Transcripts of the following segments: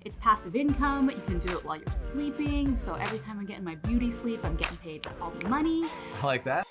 It's passive income. You can do it while you're sleeping. So every time I'm getting my beauty sleep, I'm getting paid all the money. I like that.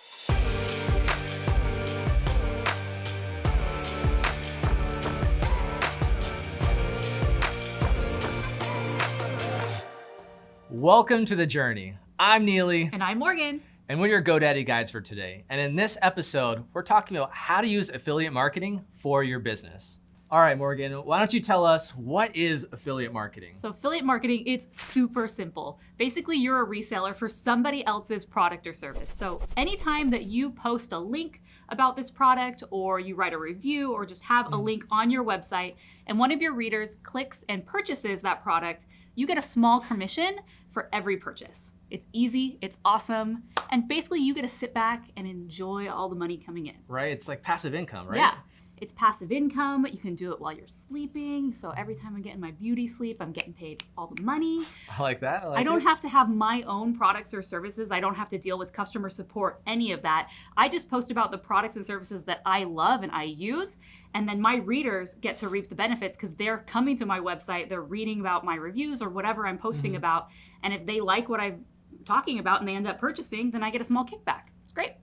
Welcome to the journey. I'm Neely. And I'm Morgan. And we're your GoDaddy guides for today. And in this episode, we're talking about how to use affiliate marketing for your business. All right, Morgan, why don't you tell us what is affiliate marketing? So affiliate marketing, it's super simple. Basically, you're a reseller for somebody else's product or service. So anytime that you post a link about this product, or you write a review, or just have a link on your website, and one of your readers clicks and purchases that product, you get a small commission for every purchase. It's easy, it's awesome, and basically you get to sit back and enjoy all the money coming in. Right, it's like passive income, right? Yeah. It's passive income. You can do it while you're sleeping. So every time I'm getting my beauty sleep, I'm getting paid all the money. I like that. I don't have to have my own products or services. I don't have to deal with customer support, any of that. I just post about the products and services that I love and I use. And then my readers get to reap the benefits because they're coming to my website, they're reading about my reviews or whatever I'm posting about. And if they like what I'm talking about and they end up purchasing, then I get a small kickback. It's great.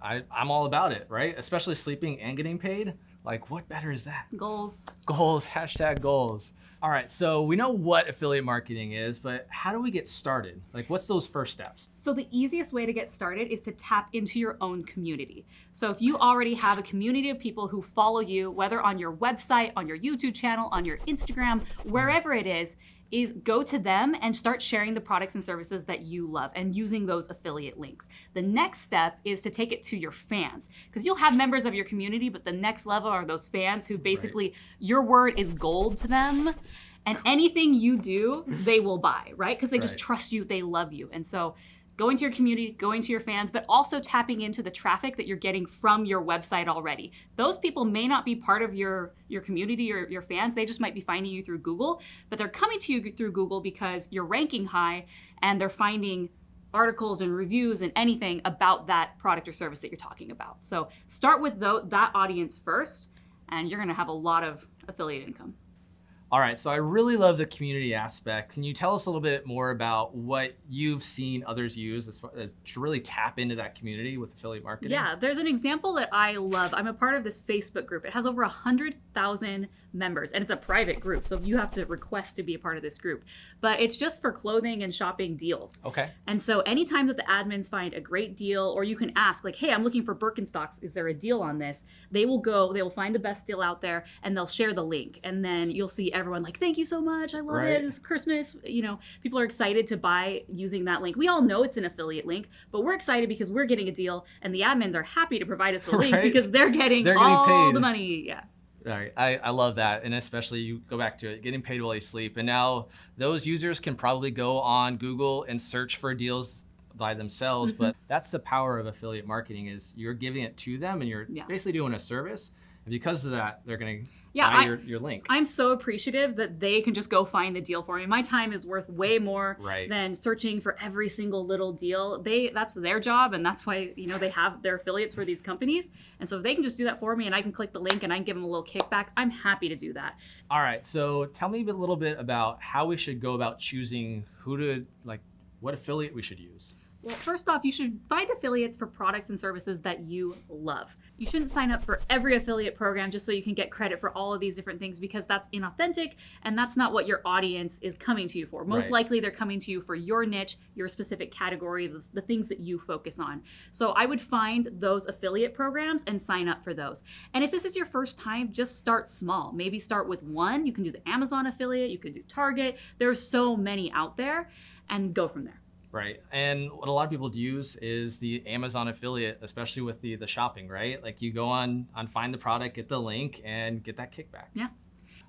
I'm all about it, right? Especially sleeping and getting paid. Like, what better is that? Goals. Goals, hashtag goals. All right, so we know what affiliate marketing is, but how do we get started? Like, what's those first steps? So the easiest way to get started is to tap into your own community. So if you already have a community of people who follow you, whether on your website, on your YouTube channel, on your Instagram, wherever it is go to them and start sharing the products and services that you love and using those affiliate links. The next step is to take it to your fans, because you'll have members of your community, but the next level are those fans who basically your word is gold to them. And anything you do, they will buy, right? Because they just trust you, they love you. And so going to your community, going to your fans, but also tapping into the traffic that you're getting from your website already. Those people may not be part of your community or your fans. They just might be finding you through Google, but they're coming to you through Google because you're ranking high and they're finding articles and reviews and anything about that product or service that you're talking about. So start with that audience first, and you're gonna have a lot of affiliate income. All right, so I really love the community aspect. Can you tell us a little bit more about what you've seen others use as to really tap into that community with affiliate marketing? Yeah, there's an example that I love. I'm a part of this Facebook group. It has over 100,000 members, and it's a private group, so you have to request to be a part of this group. But it's just for clothing and shopping deals. Okay. And so anytime that the admins find a great deal, or you can ask, like, hey, I'm looking for Birkenstocks, is there a deal on this? They will find the best deal out there, and they'll share the link. And then you'll see everyone like, thank you so much, I love it, it's Christmas. You know, people are excited to buy using that link. We all know it's an affiliate link, but we're excited because we're getting a deal, and the admins are happy to provide us the link because they're getting all paid. the money. Yeah. All right, I love that. And especially you go back to it, getting paid while you sleep. And now those users can probably go on Google and search for deals by themselves, but that's the power of affiliate marketing, is you're giving it to them and you're basically doing a service. And because of that, they're gonna buy your link. I'm so appreciative that they can just go find the deal for me. My time is worth way more than searching for every single little deal. That's their job, and that's why they have their affiliates for these companies. And so if they can just do that for me and I can click the link and I can give them a little kickback, I'm happy to do that. All right, so tell me a little bit about how we should go about choosing what affiliate we should use. Well, first off, you should find affiliates for products and services that you love. You shouldn't sign up for every affiliate program just so you can get credit for all of these different things, because that's inauthentic and that's not what your audience is coming to you for. Most likely they're coming to you for your niche, your specific category, the things that you focus on. So I would find those affiliate programs and sign up for those. And if this is your first time, just start small. Maybe start with one. You can do the Amazon affiliate, you can do Target. There's so many out there, and go from there. Right, and what a lot of people use is the Amazon affiliate, especially with the shopping, right? Like you go on find the product, get the link, and get that kickback. Yeah.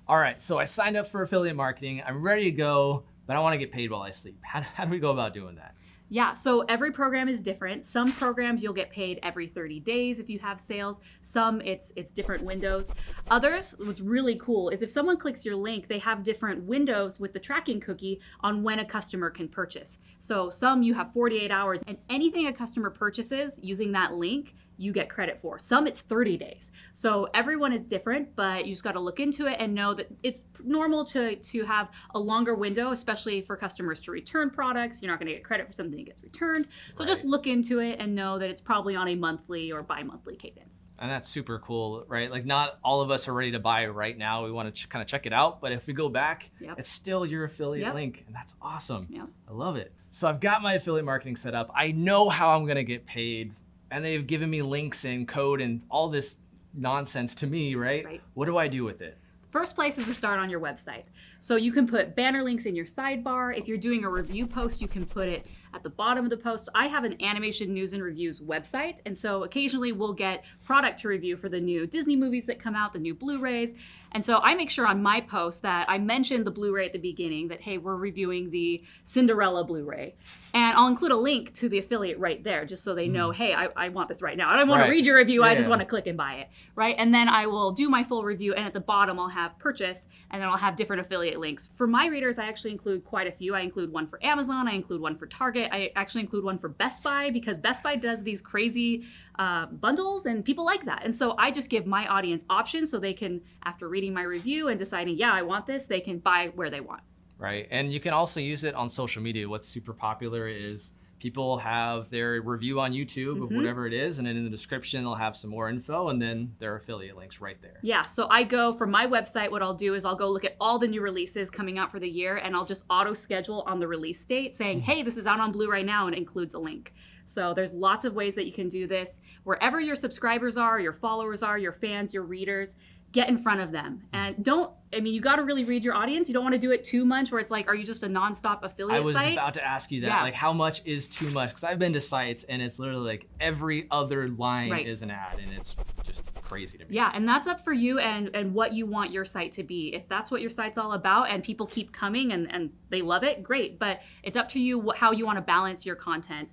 All right, so I signed up for affiliate marketing. I'm ready to go, but I want to get paid while I sleep. How do we go about doing that? Yeah, so every program is different. Some programs you'll get paid every 30 days if you have sales. Some it's different windows. Others, what's really cool is if someone clicks your link, they have different windows with the tracking cookie on when a customer can purchase. So some you have 48 hours, and anything a customer purchases using that link, you get credit for. Some it's 30 days. So everyone is different, but you just got to look into it and know that it's normal to have a longer window, especially for customers to return products. You're not going to get credit for something that gets returned. So just look into it and know that it's probably on a monthly or bi-monthly cadence. And that's super cool, right? Like not all of us are ready to buy right now. We want to kind of check it out, but if we go back, it's still your affiliate link, and that's awesome. I love it. So I've got my affiliate marketing set up. I know how I'm going to get paid, and they've given me links and code and all this nonsense to me, right? What do I do with it? First place is to start on your website. So you can put banner links in your sidebar. If you're doing a review post, you can put it at the bottom of the post. I have an animation news and reviews website, and so occasionally we'll get product to review for the new Disney movies that come out, the new Blu-rays. And so I make sure on my post that I mention the Blu-ray at the beginning, that, hey, we're reviewing the Cinderella Blu-ray. And I'll include a link to the affiliate right there, just so they know, hey, I want this right now. I don't want to read your review, I just want to click and buy it, right? And then I will do my full review, and at the bottom I'll have purchase, and then I'll have different affiliate links. For my readers, I actually include quite a few. I include one for Amazon, I include one for Target, I actually include one for Best Buy, because Best Buy does these crazy bundles, and people like that. And so I just give my audience options so they can, after reading my review and deciding, yeah, I want this, they can buy where they want. Right, and you can also use it on social media. What's super popular is people have their review on YouTube of whatever it is, and then in the description they'll have some more info, and then their affiliate links right there. Yeah, so I go from my website, what I'll do is I'll go look at all the new releases coming out for the year, and I'll just auto schedule on the release date saying, hey, this is out on Blu-ray now, and it includes a link. So there's lots of ways that you can do this. Wherever your subscribers are, your followers are, your fans, your readers, get in front of them. And you got to really read your audience. You don't want to do it too much where it's like, are you just a nonstop affiliate site? I was about to ask you that. Like, how much is too much? Because I've been to sites and it's literally like every other line is an ad, and it's just crazy to me. Yeah, and that's up for you and what you want your site to be. If that's what your site's all about and people keep coming and they love it, great. But it's up to you how you want to balance your content.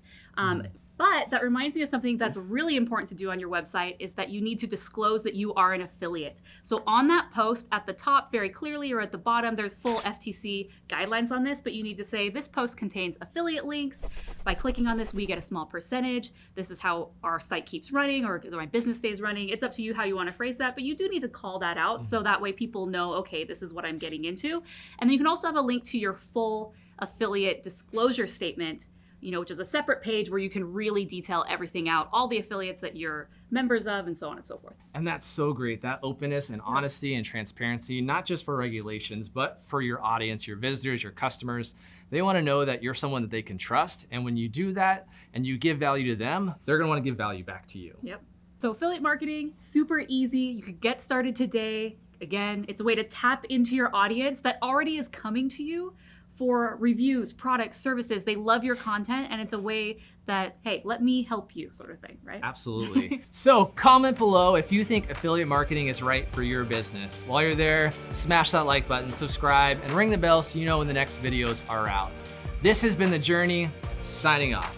But that reminds me of something that's really important to do on your website, is that you need to disclose that you are an affiliate. So on that post at the top very clearly, or at the bottom, there's full FTC guidelines on this, but you need to say this post contains affiliate links. By clicking on this, we get a small percentage. This is how our site keeps running, or my business stays running. It's up to you how you want to phrase that, but you do need to call that out so that way people know, okay, this is what I'm getting into. And then you can also have a link to your full affiliate disclosure statement, which is a separate page where you can really detail everything out, all the affiliates that you're members of, and so on and so forth. And that's so great, that openness and honesty and transparency, not just for regulations, but for your audience, your visitors, your customers. They want to know that you're someone that they can trust. And when you do that and you give value to them, they're going to want to give value back to you. Yep. So affiliate marketing, super easy. You could get started today. Again, it's a way to tap into your audience that already is coming to you for reviews, products, services. They love your content, and it's a way that, hey, let me help you, sort of thing, right? Absolutely. So comment below if you think affiliate marketing is right for your business. While you're there, smash that like button, subscribe, and ring the bell so you know when the next videos are out. This has been The Journey, signing off.